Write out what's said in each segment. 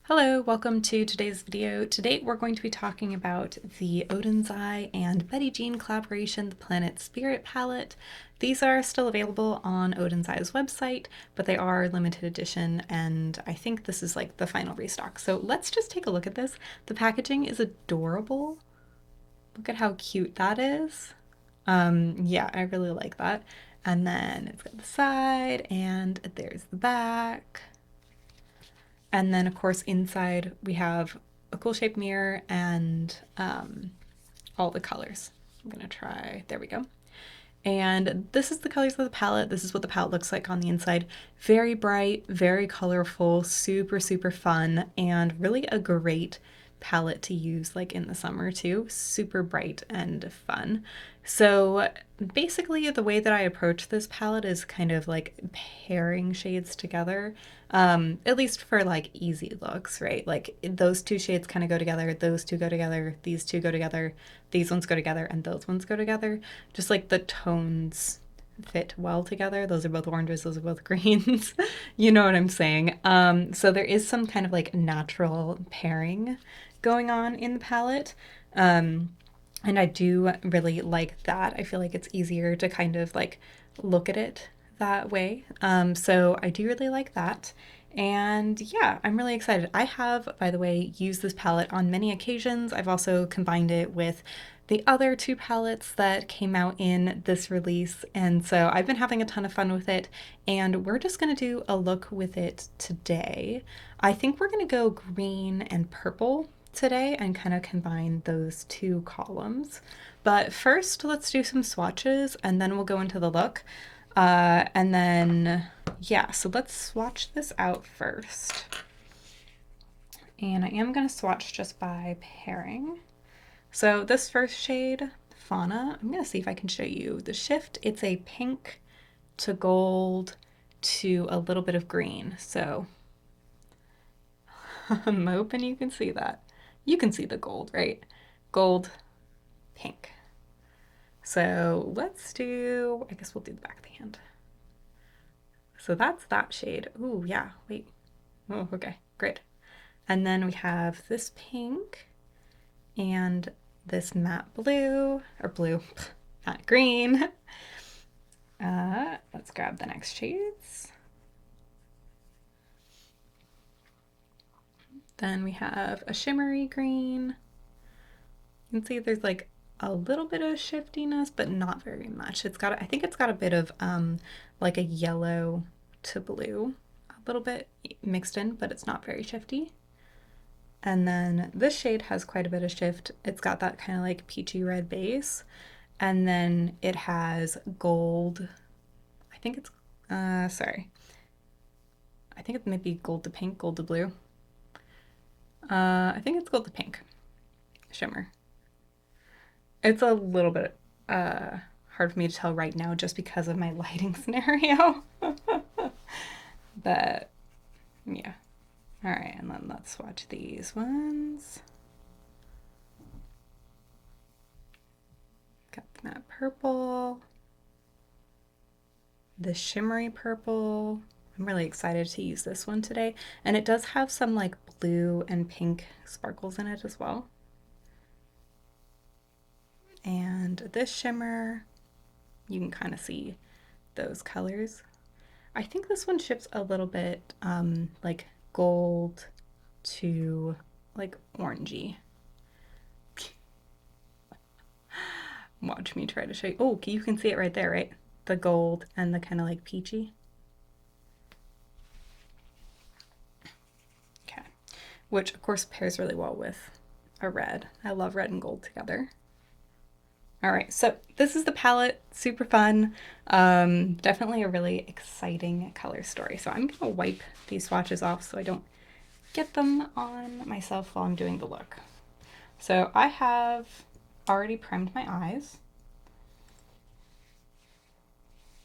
Hello, welcome to today's video. Today we're going to be talking about the Odens and Betty Jean collaboration, the Planet Spirit palette. These are still available on Odens website, but they are limited edition, and I think this is like the final restock. So let's just take a look at this. The packaging is adorable. Look at how cute that is. Yeah, I really like that. And then it's got the side, and there's the back. And then, of course, inside we have a cool shaped mirror and all the colors. I'm going to try, there we go. And this is the colors of the palette. This is what the palette looks like on the inside. Very bright, very colorful, super, super fun, and really a great palette to use like in the summer too. Super bright and fun. So basically the way that I approach this palette is kind of like pairing shades together, at least for like easy looks, right? Like those two shades kind of go together, those two go together, these two go together, these ones go together, and those ones go together. Just like the tones fit well together. Those are both oranges, those are both greens. You know what I'm saying? So there is some kind of like natural pairing going on in the palette. And I do really like that. I feel like it's easier to kind of like look at it that way. So I do really like that. And yeah, I'm really excited. I have, by the way, used this palette on many occasions. I've also combined it with the other two palettes that came out in this release. And so I've been having a ton of fun with it. And we're just going to do a look with it today. I think we're going to go green and purple today and kind of combine those two columns. But first, let's do some swatches and then we'll go into the look. And then, yeah, so let's swatch this out first. And I am going to swatch just by pairing. So this first shade, Fauna, I'm going to see if I can show you the shift. It's a pink to gold to a little bit of green. So I'm hoping you can see that. You can see the gold, right? Gold, pink. So let's do, I guess we'll do the back of the hand. So that's that shade. Ooh, yeah, wait. Oh, okay, great. And then we have this pink and this matte blue, or blue, matte green. Let's grab the next shades. Then we have a shimmery green. You can see there's like a little bit of shiftiness, but not very much. It's got, I think it's got a bit of like a yellow to blue, a little bit mixed in, but it's not very shifty. And then this shade has quite a bit of shift. It's got that kind of like peachy red base. And then it has gold. I think it's, sorry. I think it may be gold to pink, gold to blue. I think it's gold to pink shimmer. It's a little bit hard for me to tell right now just because of my lighting scenario. But yeah. All right, and then let's swatch these ones. Got that purple, the shimmery purple. I'm really excited to use this one today. And it does have some like blue and pink sparkles in it as well. And this shimmer, you can kind of see those colors. I think this one ships a little bit like gold to like orangey. Watch me try to show you. Oh, you can see it right there, right? The gold and the kind of like peachy. Okay, which of course pairs really well with a red. I love red and gold together. All right, so this is the palette, super fun. Definitely a really exciting color story. So I'm gonna wipe these swatches off so I don't get them on myself while I'm doing the look. So I have already primed my eyes.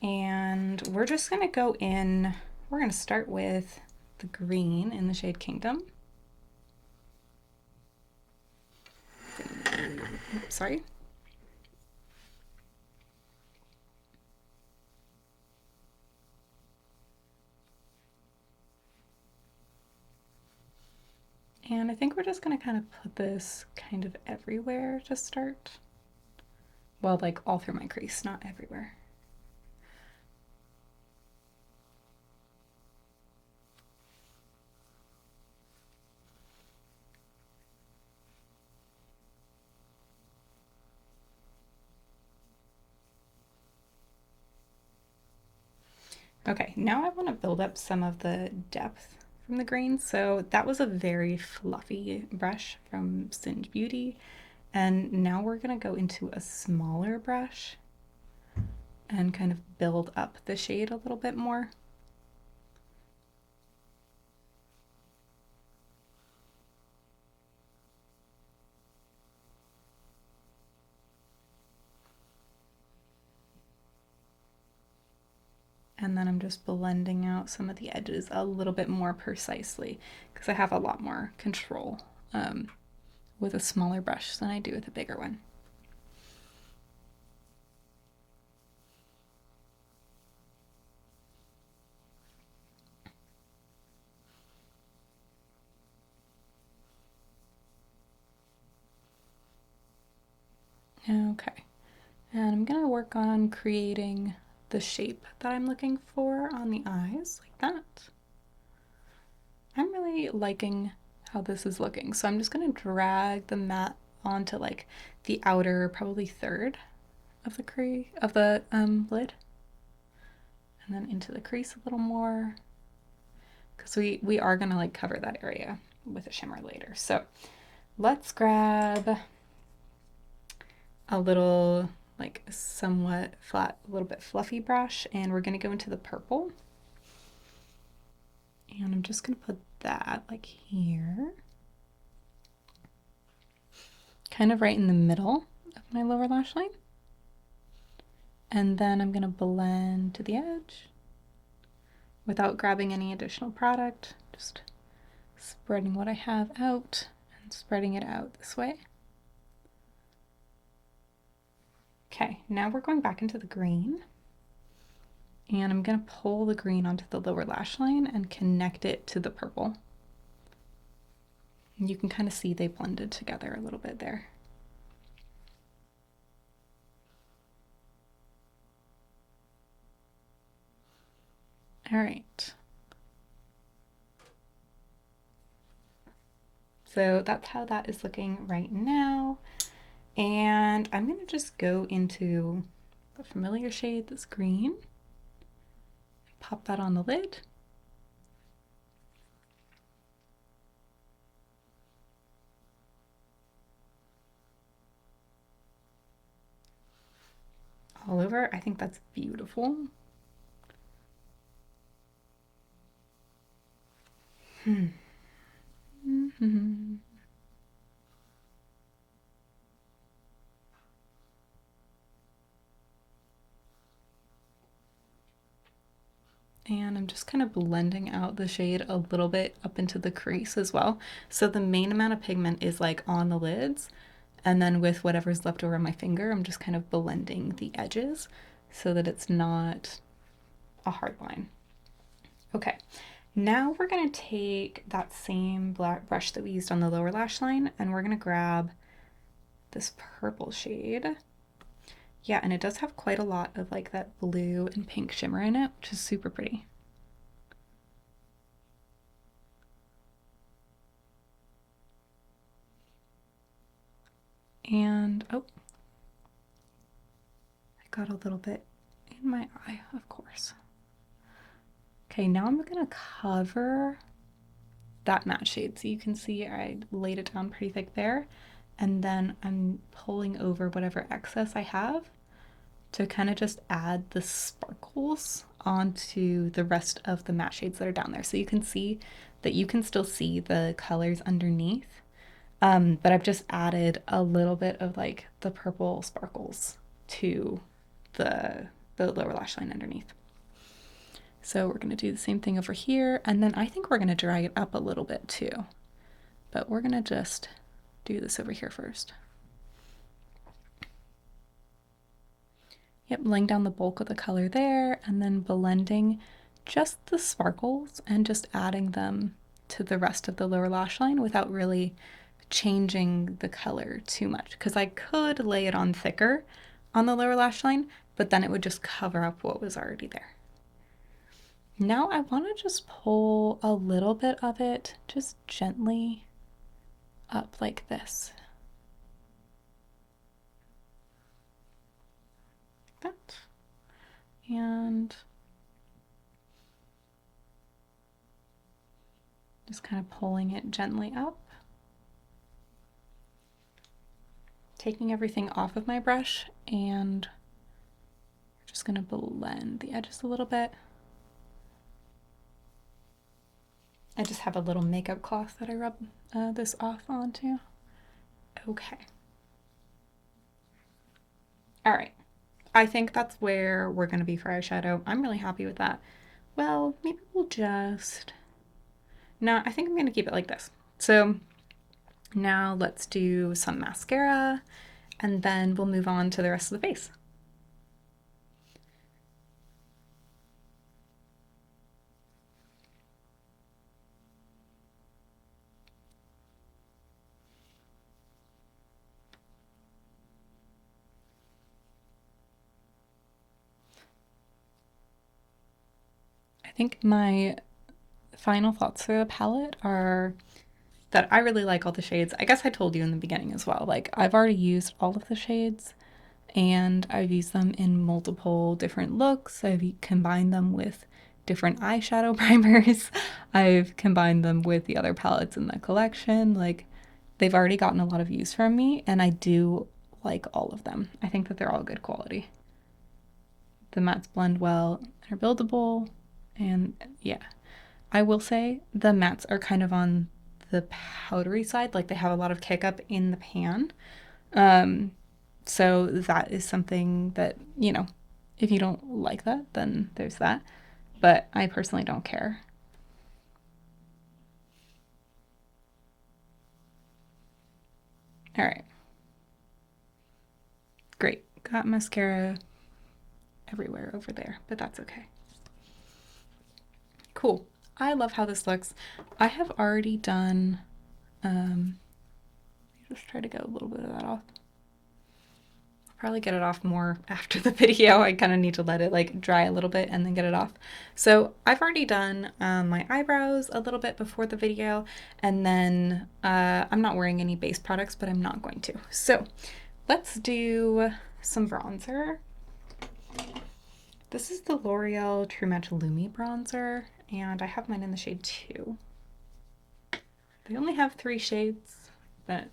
And we're just gonna go in, we're gonna start with the green in the shade Kingdom. Oops, sorry. And I think we're just gonna kind of put this kind of everywhere to start. Well, like all through my crease, not everywhere. Okay, now I want to build up some of the depth from the grain. So that was a very fluffy brush from Singe Beauty. And now we're going to go into a smaller brush and kind of build up the shade a little bit more. And then I'm just blending out some of the edges a little bit more precisely because I have a lot more control with a smaller brush than I do with a bigger one. Okay, and I'm gonna work on creating the shape that I'm looking for on the eyes, like that. I'm really liking how this is looking, so I'm just gonna drag the matte onto like the outer, probably third of the lid, and then into the crease a little more, because we are gonna like cover that area with a shimmer later. So let's grab a little like somewhat flat, a little bit fluffy brush, and we're gonna go into the purple. And I'm just gonna put that like here, kind of right in the middle of my lower lash line. And then I'm gonna blend to the edge without grabbing any additional product, just spreading what I have out and spreading it out this way. Okay, now we're going back into the green, and I'm gonna pull the green onto the lower lash line and connect it to the purple. And you can kind of see they blended together a little bit there. All right. So that's how that is looking right now. And I'm gonna just go into the familiar shade, this green, pop that on the lid. All over. I think that's beautiful. Mm-hmm. And I'm just kind of blending out the shade a little bit up into the crease as well. So the main amount of pigment is like on the lids, and then with whatever's left over on my finger, I'm just kind of blending the edges so that it's not a hard line. Okay, now we're gonna take that same black brush that we used on the lower lash line, and we're gonna grab this purple shade. Yeah, and it does have quite a lot of like that blue and pink shimmer in it, which is super pretty. And, oh, I got a little bit in my eye, of course. Okay, now I'm gonna cover that matte shade. So you can see I laid it down pretty thick there. And then I'm pulling over whatever excess I have to kind of just add the sparkles onto the rest of the matte shades that are down there. So you can see that you can still see the colors underneath. But I've just added a little bit of like the purple sparkles to the lower lash line underneath. So we're gonna do the same thing over here, and then I think we're gonna drag it up a little bit too. But we're gonna just do this over here first. Yep, laying down the bulk of the color there, and then blending just the sparkles and just adding them to the rest of the lower lash line without really changing the color too much, because I could lay it on thicker on the lower lash line, but then it would just cover up what was already there. Now I want to just pull a little bit of it just gently up like this. Like that. And just kind of pulling it gently up. Taking everything off of my brush and just going to blend the edges a little bit. I just have a little makeup cloth that I rub this off onto. Okay. All right. I think that's where we're going to be for eyeshadow. I'm really happy with that. Well, maybe we'll just... No, I think I'm going to keep it like this. So now let's do some mascara and then we'll move on to the rest of the face. I think my final thoughts for the palette are that I really like all the shades. I guess I told you in the beginning as well, like I've already used all of the shades and I've used them in multiple different looks. I've combined them with different eyeshadow primers. I've combined them with the other palettes in the collection. Like they've already gotten a lot of use from me and I do like all of them. I think that they're all good quality. The mattes blend well and are buildable, and yeah. I will say the mattes are kind of on the powdery side, like they have a lot of kick up in the pan. So that is something that, you know, if you don't like that, then there's that. But I personally don't care. All right. Great. Got mascara everywhere over there, but that's okay. Cool. I love how this looks. I have already done, just try to get a little bit of that off. I'll probably get it off more after the video. I kind of need to let it like dry a little bit and then get it off. So I've already done my eyebrows a little bit before the video, and then I'm not wearing any base products, but I'm not going to. So let's do some bronzer. This is the L'Oreal True Match Lumi bronzer, and I have mine in the shade 2. They only have 3 shades, but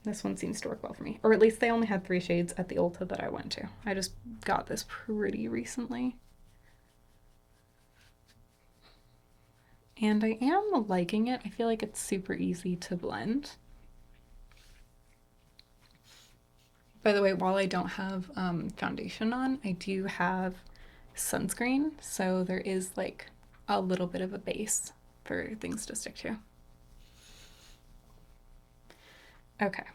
this one seems to work well for me. Or at least they only had 3 shades at the Ulta that I went to. I just got this pretty recently. And I am liking it. I feel like it's super easy to blend. By the way, while I don't have foundation on, I do have sunscreen, so there is like a little bit of a base for things to stick to. Okay,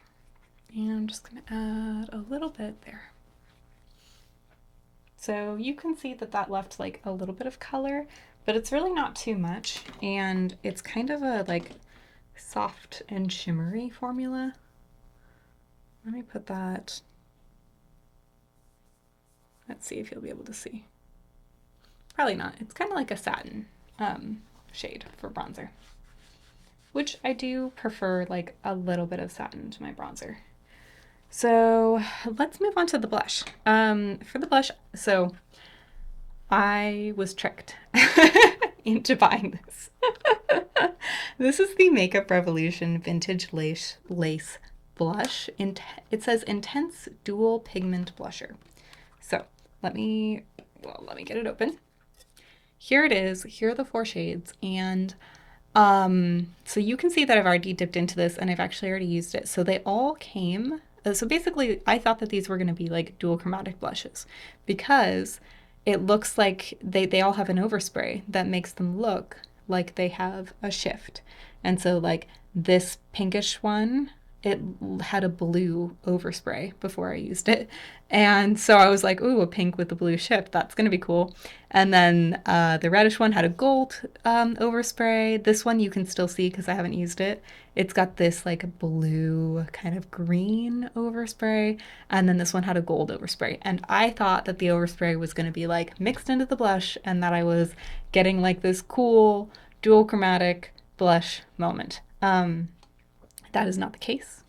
and I'm just gonna add a little bit there. So you can see that that left like a little bit of color, but it's really not too much, and it's kind of a like soft and shimmery formula. Let me put that. Let's see if you'll be able to see. Probably not. It's kind of like a satin shade for bronzer, which I do prefer like a little bit of satin to my bronzer. So let's move on to the blush. For the blush, so I was tricked into buying this. This is the Makeup Revolution Vintage Lace Blush. It says Intense Dual Pigment Blusher. So let me get it open. Here it is. Here are the 4 shades, and so you can see that I've already dipped into this and I've actually already used it. So they all came. So basically, I thought that these were going to be like dual chromatic blushes because it looks like they all have an overspray that makes them look like they have a shift. And so like this pinkish one it had a blue overspray before I used it. And so I was like, ooh, a pink with a blue shift. That's going to be cool. And then the reddish one had a gold overspray. This one you can still see because I haven't used it. It's got this like blue kind of green overspray. And then this one had a gold overspray. And I thought that the overspray was going to be like mixed into the blush and that I was getting like this cool dual chromatic blush moment. That is not the case.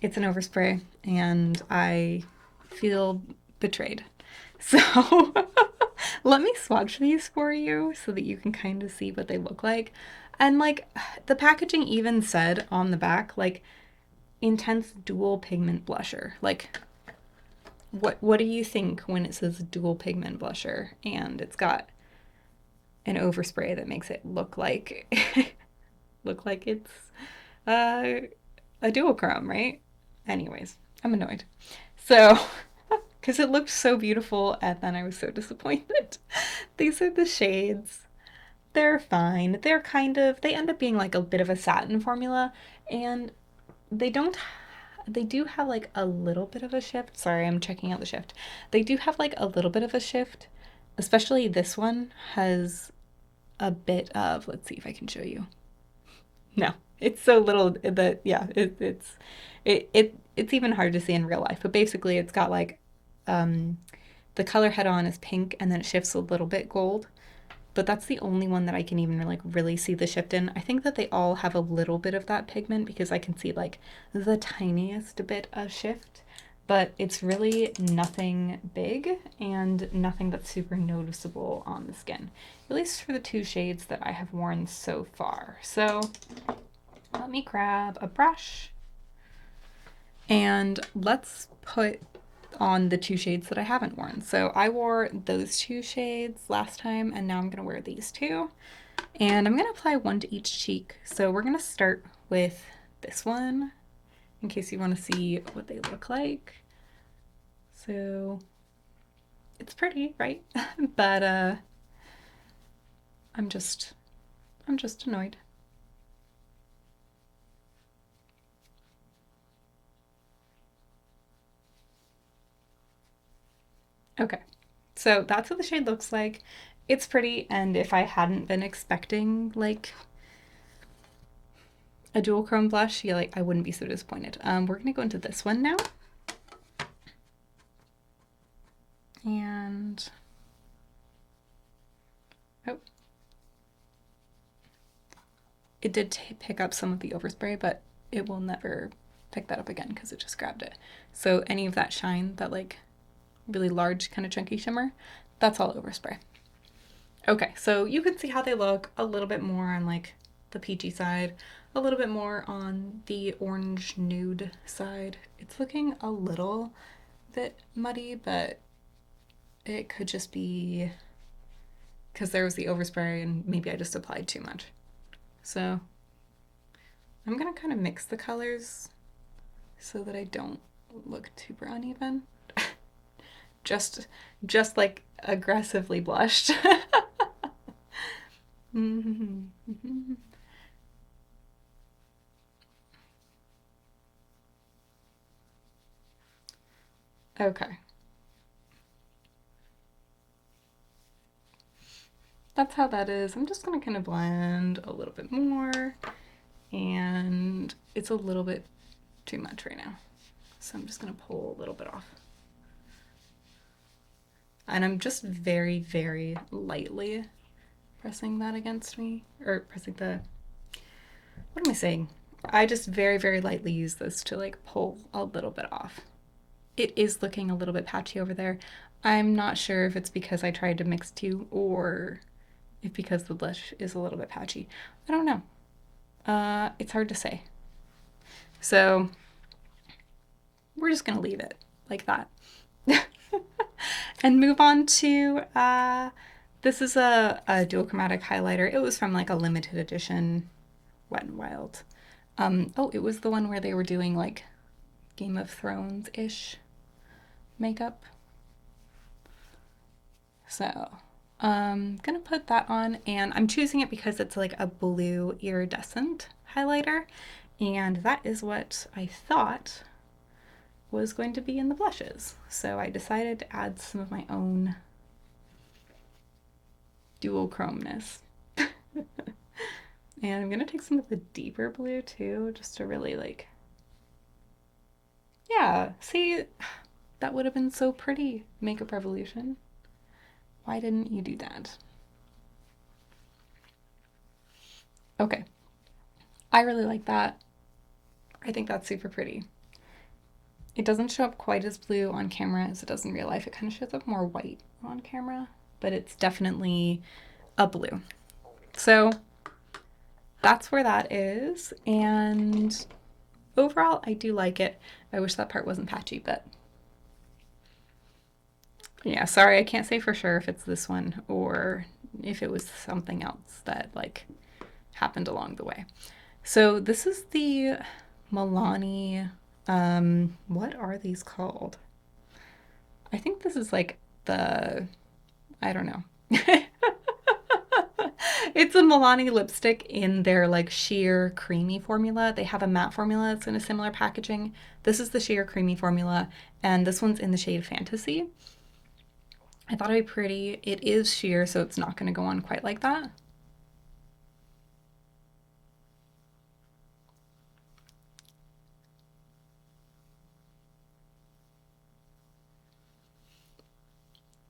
It's an overspray, and I feel betrayed. So let me swatch these for you so that you can kind of see what they look like. And like the packaging even said on the back, like intense dual pigment blusher. Like what do you think when it says dual pigment blusher and it's got an overspray that makes it look like it's a duochrome, right? Anyways, I'm annoyed. So, because it looked so beautiful and then I was so disappointed. These are the shades. They're fine. They end up being like a bit of a satin formula, and they don't, they do have like a little bit of a shift. Sorry, I'm checking out the shift. They do have like a little bit of a shift, especially this one has a bit of, let's see if I can show you. No, it's so little that yeah, it's even hard to see in real life. But basically, it's got like the color head on is pink, and then it shifts a little bit gold. But that's the only one that I can even like really see the shift in. I think that they all have a little bit of that pigment because I can see like the tiniest bit of shift. But it's really nothing big and nothing that's super noticeable on the skin, at least for the two shades that I have worn so far. So let me grab a brush and let's put on the two shades that I haven't worn. So I wore those two shades last time, and now I'm gonna wear these two. And I'm gonna apply one to each cheek. So we're gonna start with this one, in case you wanna see what they look like. So it's pretty, right? But I'm just annoyed. Okay, so that's what the shade looks like. It's pretty, and if I hadn't been expecting like a dual chrome blush, yeah, like I wouldn't be so disappointed. We're gonna go into this one now. And oh, it did pick up some of the overspray, but it will never pick that up again because it just grabbed it. So any of that shine, that like really large kind of chunky shimmer, that's all overspray. Okay, so you can see how they look a little bit more on like the peachy side, a little bit more on the orange nude side. It's looking a little bit muddy, but it could just be because there was the overspray and maybe I just applied too much. So I'm gonna kind of mix the colors so that I don't look super uneven. just like aggressively blushed. Okay. That's how that is. I'm just gonna kind of blend a little bit more, and it's a little bit too much right now. So I'm just gonna pull a little bit off. And I'm just very, very lightly pressing that against me, or pressing the, what am I saying? I just very, very lightly use this to like pull a little bit off. It is looking a little bit patchy over there. I'm not sure if it's because I tried to mix two or if because the blush is a little bit patchy. I don't know. It's hard to say. So we're just gonna leave it like that. And move on to, this is a duochromatic highlighter. It was from like a limited edition Wet n Wild. Oh, it was the one where they were doing like Game of Thrones-ish makeup. So I'm gonna put that on, and I'm choosing it because it's like a blue iridescent highlighter, And that is what I thought was going to be in the blushes. So I decided to add some of my own dual chromeness. And I'm gonna take some of the deeper blue too, just to really like, yeah, see, that would have been so pretty, Makeup Revolution. Why didn't you do that? Okay, I really like that. I think that's super pretty. It doesn't show up quite as blue on camera as it does in real life. It kind of shows up more white on camera, but it's definitely a blue. So that's where that is. And overall, I do like it. I wish that part wasn't patchy, but yeah, sorry, I can't say for sure if it's this one or if it was something else that like happened along the way. So this is the Milani, what are these called? I think this is like the, I don't know. It's a Milani lipstick in their like sheer creamy formula. They have a matte formula that's in a similar packaging. This is the sheer creamy formula, and this one's in the shade Fantasy. I thought it'd be pretty. It is sheer, so it's not going to go on quite like that.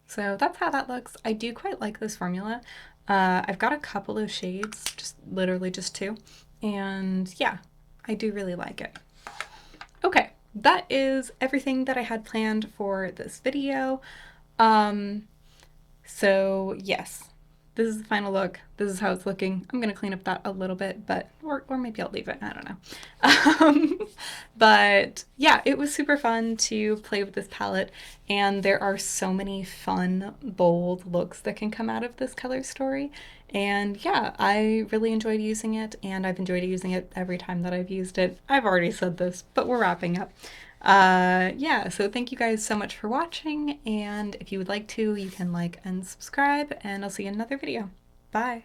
So that's how that looks. I do quite like this formula. I've got a couple of shades, just literally just two. And yeah, I do really like it. Okay, that is everything that I had planned for this video. So yes, this is the final look. This is how it's looking. I'm gonna clean up that a little bit, but or maybe I'll leave it. I don't know. But yeah, it was super fun to play with this palette, and there are so many fun, bold looks that can come out of this color story. And yeah, I really enjoyed using it, and I've enjoyed using it every time that I've used it. I've already said this, but we're wrapping up. Yeah, so thank you guys so much for watching, and if you would like to, you can like and subscribe, and I'll see you in another video. Bye!